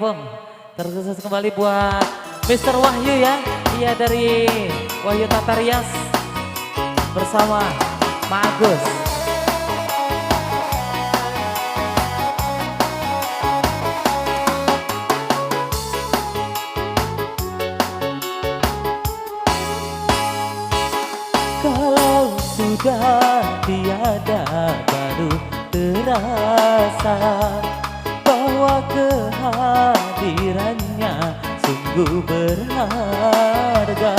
Pung, terkhusus kembali buat Mr. Wahyu ya. Iya dari Wahyu Tatarias bersama Mak Agus. Kalau sudah tiada baru terasa bahwa kehadirannya sungguh berharga.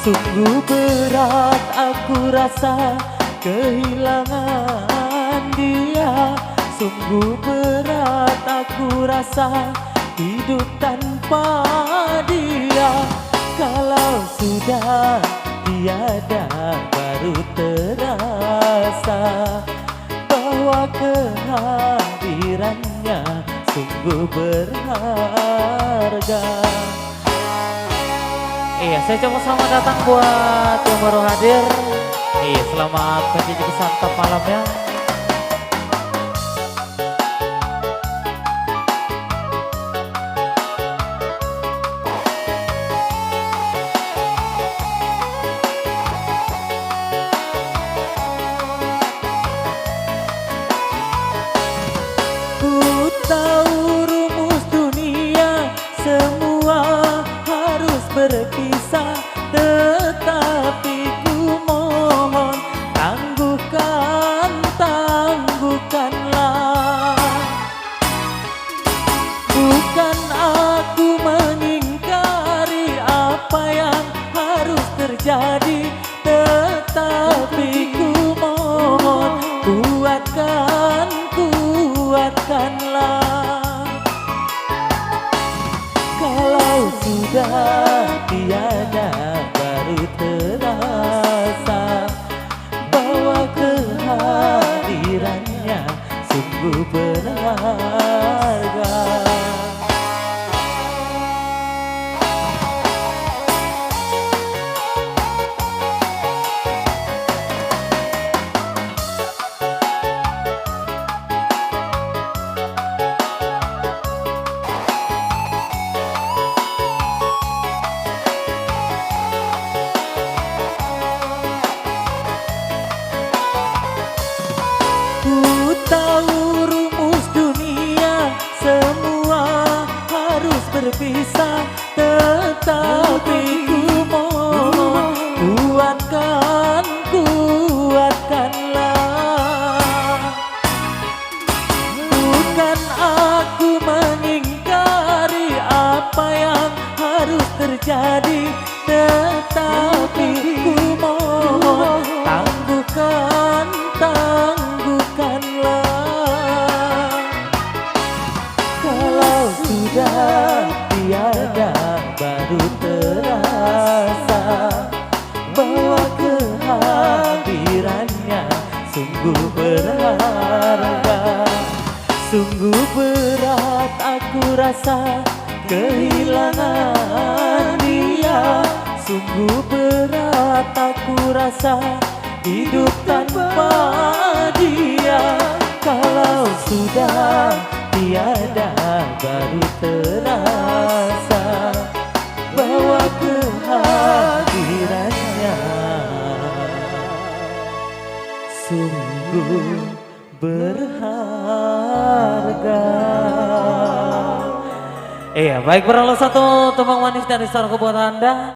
Sungguh berat aku rasa kehilangan dia. Sungguh berat aku rasa hidup tanpa dia. Kalau sudah tiada baru terasa bahwa kehadirannya sungguh berharga. Iya, saya coba selamat datang buat yang baru hadir. Iya, selamat menjadi santap malamnya. Ku tahu rumus dunia semua harus berpisah, tetapi ku mohon tangguhkanlah. Bukan aku mengingkari apa yang harus terjadi, tetapi ku mohon kuatkanlah. Kalau sudah tiada baru terasa bahwa kehadirannya sungguh berharga. Ku tahu rumus dunia semua harus berpisah, tetapi ku mohon kuatkanlah. Bukan aku mengingkari apa yang harus terjadi, tetapi ku mohon tangguhkanlah. Kalau sudah tiada baru terasa bahwa kehadirannya sungguh berharga. Sungguh berat aku rasa kehilangan dia. Sungguh berat aku rasa hidup tanpa dia. Kalau sudah tiada baru terasa bahwa kehadirannya sungguh berharga. Iya, baik, berlalu satu tumbang manis dari Sarko buat Anda.